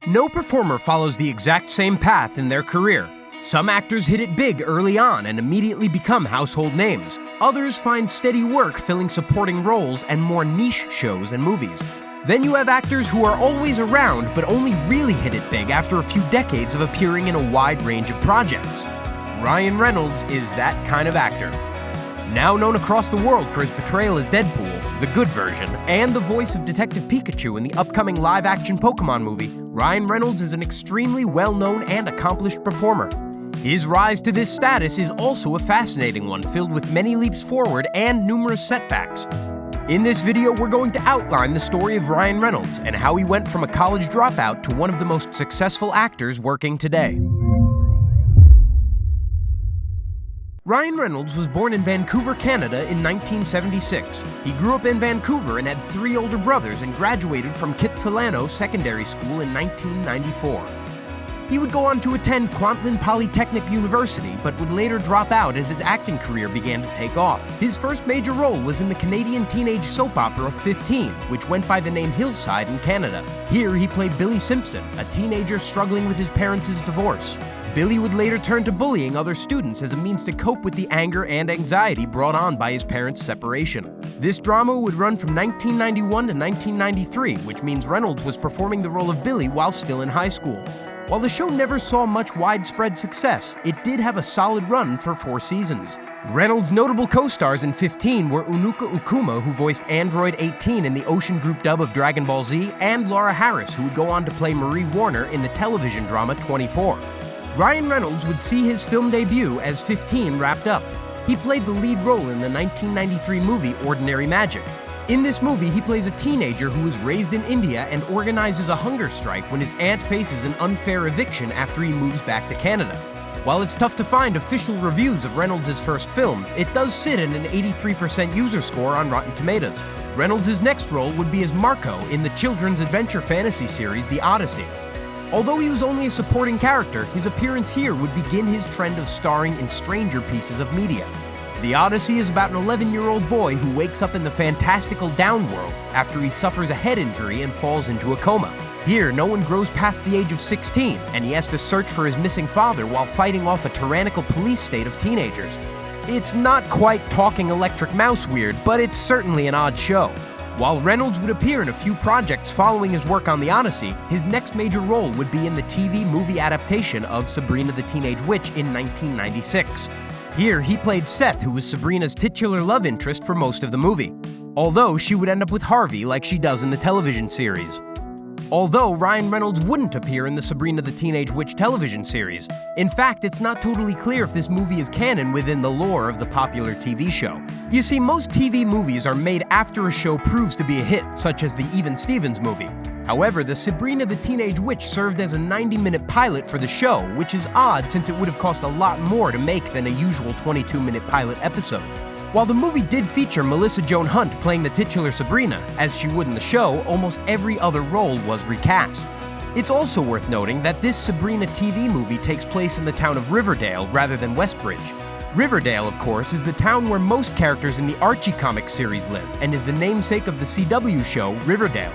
No performer follows the exact same path in their career. Some actors hit it big early on and immediately become household names. Others find steady work filling supporting roles and more niche shows and movies. Then you have actors who are always around but only really hit it big after a few decades of appearing in a wide range of projects. Ryan Reynolds is that kind of actor. Now known across the world for his portrayal as Deadpool, the good version, and the voice of Detective Pikachu in the upcoming live-action Pokemon movie, Ryan Reynolds is an extremely well-known and accomplished performer. His rise to this status is also a fascinating one, filled with many leaps forward and numerous setbacks. In this video, we're going to outline the story of Ryan Reynolds and how he went from a college dropout to one of the most successful actors working today. Ryan Reynolds was born in Vancouver, Canada in 1976. He grew up in Vancouver and had 3 older brothers and graduated from Kitsilano Secondary School in 1994. He would go on to attend KWANTLEN Polytechnic University, but would later drop out as his acting career began to take off. His first major role was in the Canadian teenage soap opera 15, which went by the name HILLSIDE in Canada. Here he played Billy Simpson, a teenager struggling with his parents' divorce. Billy would later turn to bullying other students as a means to cope with the anger and anxiety brought on by his parents' separation. This drama would run from 1991 to 1993, which means Reynolds was performing the role of Billy while still in high school. While the show never saw much widespread success, it did have a solid run for 4 seasons. Reynolds' notable co-stars in 15 were Unuka Ukuma, who voiced Android 18 in the Ocean Group dub of Dragon Ball Z, and Laura Harris, who would go on to play Marie Warner in the television drama 24. Ryan Reynolds would see his film debut as 15 wrapped up. He played the lead role in the 1993 movie Ordinary Magic. In this movie, he plays a teenager who was raised in India and organizes a hunger strike when his aunt faces an unfair eviction after he moves back to Canada. While it's tough to find official reviews of Reynolds' first film, it does sit at an 83% user score on Rotten Tomatoes. Reynolds' next role would be as Marco in the children's adventure fantasy series The Odyssey. Although he was only a supporting character, his appearance here would begin his trend of starring in stranger pieces of media. The Odyssey is about an 11-year-old boy who wakes up in the fantastical downworld after he suffers a head injury and falls into a coma. Here, no one grows past the age of 16, and he has to search for his missing father while fighting off a tyrannical police state of teenagers. It's not quite talking electric mouse weird, but it's certainly an odd show. While Reynolds would appear in a few projects following his work on The Odyssey, his next major role would be in the TV movie adaptation of Sabrina the Teenage Witch in 1996. Here, he played Seth, who was Sabrina's titular love interest for most of the movie, although she would end up with Harvey like she does in the television series. Although Ryan Reynolds wouldn't appear in the Sabrina the Teenage Witch television series. In fact, it's not totally clear if this movie is canon within the lore of the popular TV show. You see, most TV movies are made after a show proves to be a hit, such as the Even Stevens movie. However, the Sabrina the Teenage Witch served as a 90-minute pilot for the show, which is odd since it would have cost a lot more to make than a usual 22-minute pilot episode. While the movie did feature Melissa Joan Hunt playing the titular Sabrina, as she would in the show, almost every other role was recast. It's also worth noting that this Sabrina TV movie takes place in the town of Riverdale rather than Westbridge. Riverdale, of course, is the town where most characters in the Archie comic series live, and is the namesake of the CW show Riverdale.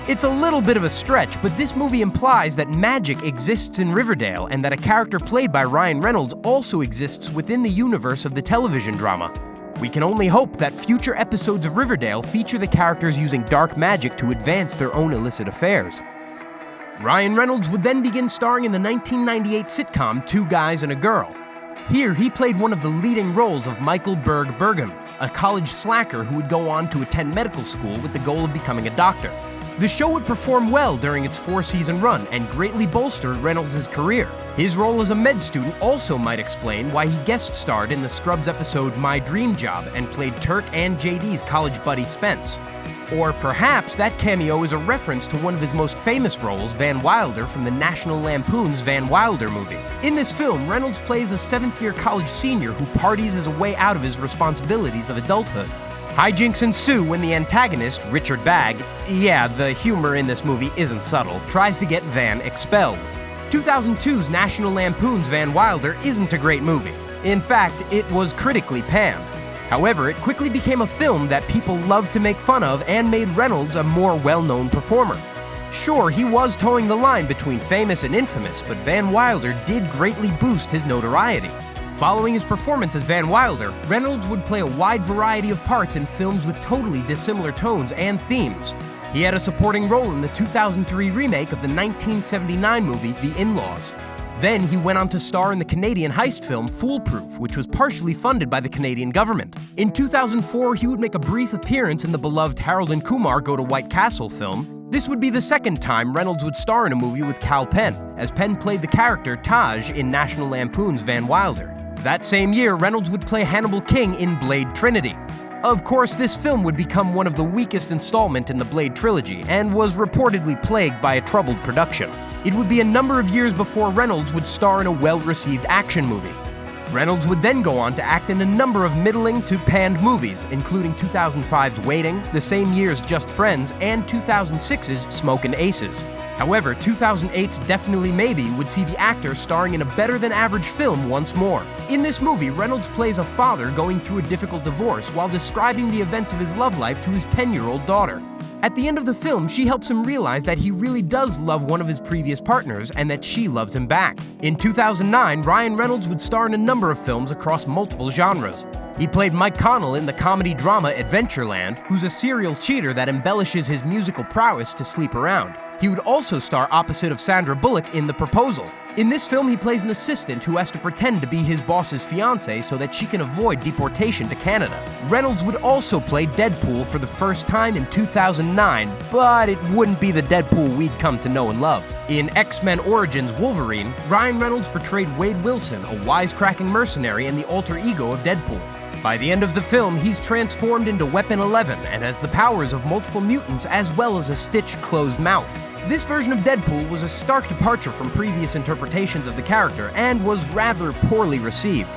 It's a little bit of a stretch, but this movie implies that magic exists in Riverdale and that a character played by Ryan Reynolds also exists within the universe of the television drama. We can only hope that future episodes of Riverdale feature the characters using dark magic to advance their own illicit affairs. Ryan Reynolds would then begin starring in the 1998 sitcom 2 Guys and a Girl. Here, he played one of the leading roles of Michael Berg Bergam, a college slacker who would go on to attend medical school with the goal of becoming a doctor. The show would perform well during its 4-season run and greatly bolstered Reynolds' career. His role as a med student also might explain why he guest starred in the Scrubs episode My Dream Job and played Turk and JD's college buddy Spence. Or perhaps that cameo is a reference to one of his most famous roles, Van Wilder, from the National Lampoon's Van Wilder movie. In this film, Reynolds plays a 7th-year college senior who parties as a way out of his responsibilities of adulthood. Hijinks ensue when the antagonist, Richard Bagg, yeah, the humor in this movie isn't subtle, tries to get Van expelled. 2002's National Lampoon's Van Wilder isn't a great movie. In fact, it was critically panned. However, it quickly became a film that people loved to make fun of and made Reynolds a more well-known performer. Sure, he was towing the line between famous and infamous, but Van Wilder did greatly boost his notoriety. Following his performance as Van Wilder, Reynolds would play a wide variety of parts in films with totally dissimilar tones and themes. He had a supporting role in the 2003 remake of the 1979 movie The In-Laws. Then he went on to star in the Canadian heist film Foolproof, which was partially funded by the Canadian government. In 2004, he would make a brief appearance in the beloved Harold and Kumar Go to White Castle film. This would be the second time Reynolds would star in a movie with Kal Penn, as Penn played the character Taj in National Lampoon's Van Wilder. That same year, Reynolds would play Hannibal King in Blade Trinity. Of course, this film would become one of the weakest installment in the Blade trilogy, and was reportedly plagued by a troubled production. It would be a number of years before Reynolds would star in a well-received action movie. Reynolds would then go on to act in a number of middling to panned movies, including 2005's Waiting, the same year's Just Friends, and 2006's Smokin' Aces. However, 2008's Definitely Maybe would see the actor starring in a better-than-average film once more. In this movie, Reynolds plays a father going through a difficult divorce while describing the events of his love life to his 10-year-old daughter. At the end of the film, she helps him realize that he really does love one of his previous partners and that she loves him back. In 2009, Ryan Reynolds would star in a number of films across multiple genres. He played Mike Connell in the comedy-drama Adventureland, who's a serial cheater that embellishes his musical prowess to sleep around. He would also star opposite of Sandra Bullock in The Proposal. In this film, he plays an assistant who has to pretend to be his boss's fiancée so that she can avoid deportation to Canada. Reynolds would also play Deadpool for the first time in 2009, but it wouldn't be the Deadpool we'd come to know and love. In X-Men Origins Wolverine, Ryan Reynolds portrayed Wade Wilson, a wisecracking mercenary and the alter ego of Deadpool. By the end of the film, he's transformed into Weapon 11 and has the powers of multiple mutants as well as a stitched closed mouth. This version of Deadpool was a stark departure from previous interpretations of the character and was rather poorly received.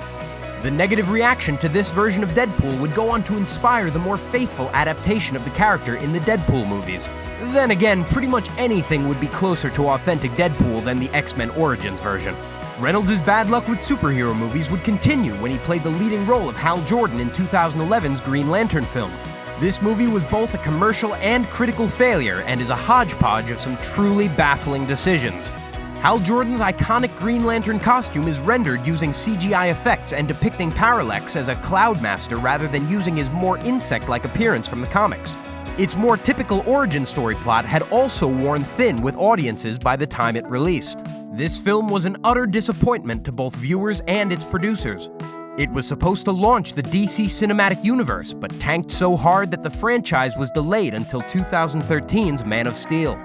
The negative reaction to this version of Deadpool would go on to inspire the more faithful adaptation of the character in the Deadpool movies. Then again, pretty much anything would be closer to authentic Deadpool than the X-Men Origins version. Reynolds' bad luck with superhero movies would continue when he played the leading role of Hal Jordan in 2011's Green Lantern film. This movie was both a commercial and critical failure and is a hodgepodge of some truly baffling decisions. Hal Jordan's iconic Green Lantern costume is rendered using CGI effects and depicting Parallax as a cloud master rather than using his more insect-like appearance from the comics. Its more typical origin story plot had also worn thin with audiences by the time it released. This film was an utter disappointment to both viewers and its producers. It was supposed to launch the DC Cinematic Universe, but tanked so hard that the franchise was delayed until 2013's Man of Steel.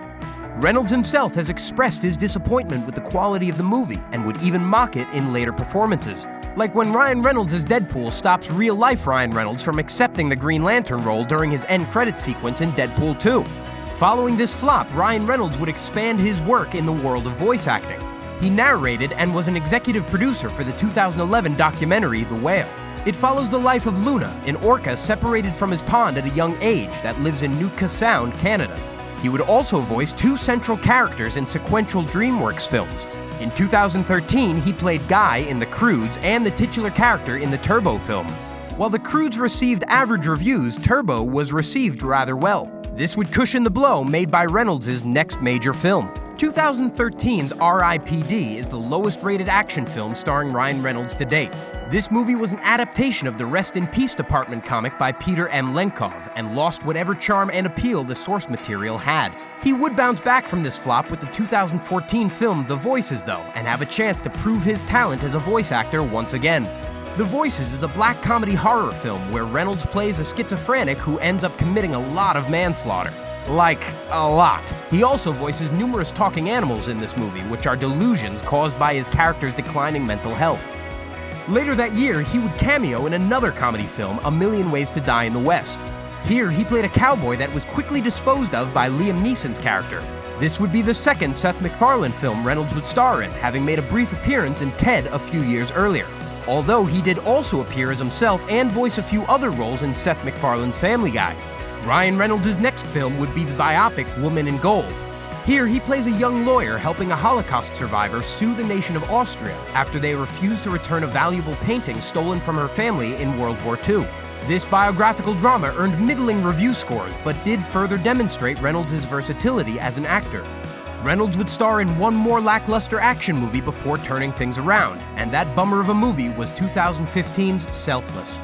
Reynolds himself has expressed his disappointment with the quality of the movie and would even mock it in later performances. Like when Ryan Reynolds as Deadpool stops real-life Ryan Reynolds from accepting the Green Lantern role during his end credit sequence in Deadpool 2. Following this flop, Ryan Reynolds would expand his work in the world of voice acting. He narrated and was an executive producer for the 2011 documentary The Whale. It follows the life of Luna, an orca separated from his pond at a young age that lives in Nootka Sound, Canada. He would also voice two central characters in sequential DreamWorks films. In 2013, he played Guy in The Croods and the titular character in the Turbo film. While The Croods received average reviews, Turbo was received rather well. This would cushion the blow made by Reynolds' next major film. 2013's R.I.P.D. is the lowest-rated action film starring Ryan Reynolds to date. This movie was an adaptation of the Rest in Peace Department comic by Peter M. Lenkov and lost whatever charm and appeal the source material had. He would bounce back from this flop with the 2014 film The Voices, though, and have a chance to prove his talent as a voice actor once again. The Voices is a black comedy horror film where Reynolds plays a schizophrenic who ends up committing a lot of manslaughter. Like, a lot. He also voices numerous talking animals in this movie, which are delusions caused by his character's declining mental health. Later that year, he would cameo in another comedy film, A Million Ways to Die in the West. Here, he played a cowboy that was quickly disposed of by Liam Neeson's character. This would be the second Seth MacFarlane film Reynolds would star in, having made a brief appearance in Ted a few years earlier. Although he did also appear as himself and voice a few other roles in Seth MacFarlane's Family Guy. Ryan Reynolds' next film would be the biopic Woman in Gold. Here, he plays a young lawyer helping a Holocaust survivor sue the nation of Austria after they refused to return a valuable painting stolen from her family in World War II. This biographical drama earned middling review scores, but did further demonstrate Reynolds' versatility as an actor. Reynolds would star in one more lackluster action movie before turning things around, and that bummer of a movie was 2015's Selfless.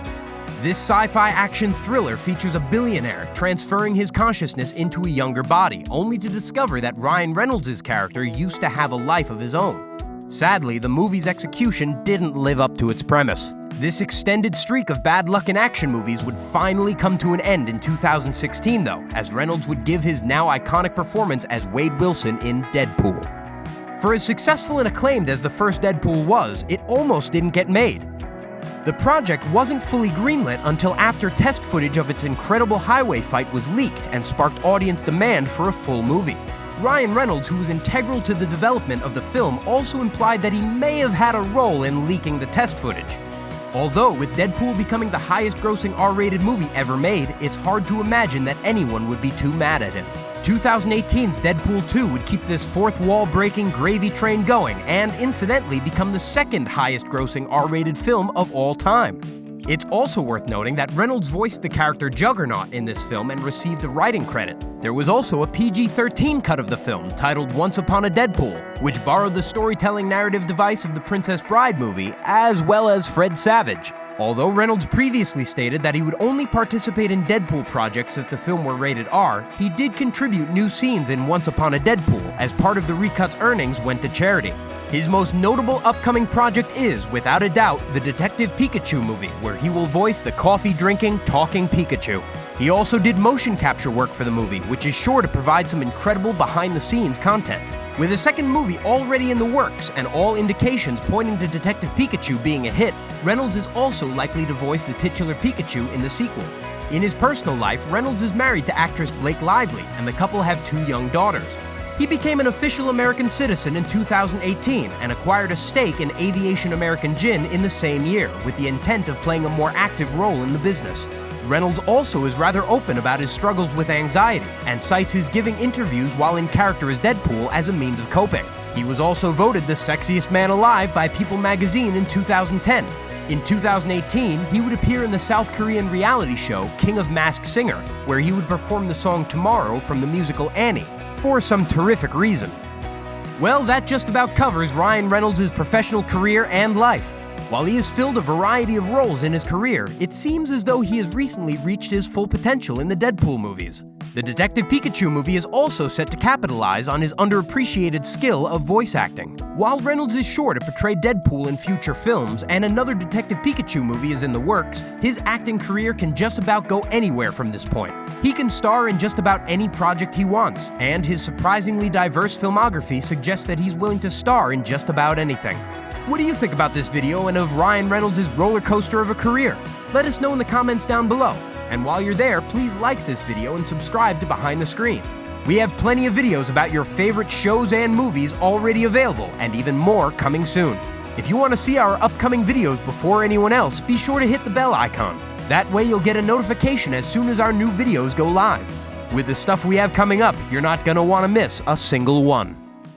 This sci-fi action thriller features a billionaire transferring his consciousness into a younger body, only to discover that Ryan Reynolds' character used to have a life of his own. Sadly, the movie's execution didn't live up to its premise. This extended streak of bad luck in action movies would finally come to an end in 2016, though, as Reynolds would give his now iconic performance as Wade Wilson in Deadpool. For as successful and acclaimed as the first Deadpool was, it almost didn't get made. The project wasn't fully greenlit until after test footage of its incredible highway fight was leaked and sparked audience demand for a full movie. Ryan Reynolds, who was integral to the development of the film, also implied that he may have had a role in leaking the test footage. Although, with Deadpool becoming the highest-grossing R-rated movie ever made, it's hard to imagine that anyone would be too mad at him. 2018's Deadpool 2 would keep this fourth-wall-breaking gravy train going, and incidentally become the second highest-grossing R-rated film of all time. It's also worth noting that Reynolds voiced the character Juggernaut in this film and received a writing credit. There was also a PG-13 cut of the film, titled Once Upon a Deadpool, which borrowed the storytelling narrative device of the Princess Bride movie, as well as Fred Savage. Although Reynolds previously stated that he would only participate in Deadpool projects if the film were rated R, he did contribute new scenes in Once Upon a Deadpool, as part of the recut's earnings went to charity. His most notable upcoming project is, without a doubt, the Detective Pikachu movie, where he will voice the coffee-drinking, talking Pikachu. He also did motion capture work for the movie, which is sure to provide some incredible behind-the-scenes content. With a second movie already in the works and all indications pointing to Detective Pikachu being a hit, Reynolds is also likely to voice the titular Pikachu in the sequel. In his personal life, Reynolds is married to actress Blake Lively, and the couple have 2 young daughters. He became an official American citizen in 2018 and acquired a stake in Aviation American Gin in the same year, with the intent of playing a more active role in the business. Reynolds also is rather open about his struggles with anxiety and cites his giving interviews while in character as Deadpool as a means of coping. He was also voted the sexiest man alive by People magazine in 2010. In 2018, he would appear in the South Korean reality show King of Masked Singer, where he would perform the song Tomorrow from the musical Annie, for some terrific reason. Well, that just about covers Ryan Reynolds' professional career and life. While he has filled a variety of roles in his career, it seems as though he has recently reached his full potential in the Deadpool movies. The Detective Pikachu movie is also set to capitalize on his underappreciated skill of voice acting. While Reynolds is sure to portray Deadpool in future films, and another Detective Pikachu movie is in the works, his acting career can just about go anywhere from this point. He can star in just about any project he wants, and his surprisingly diverse filmography suggests that he's willing to star in just about anything. What do you think about this video and of Ryan Reynolds' roller coaster of a career? Let us know in the comments down below. And while you're there, please like this video and subscribe to Behind the Screen. We have plenty of videos about your favorite shows and movies already available, and even more coming soon. If you want to see our upcoming videos before anyone else, be sure to hit the bell icon. That way you'll get a notification as soon as our new videos go live. With the stuff we have coming up, you're not going to want to miss a single one.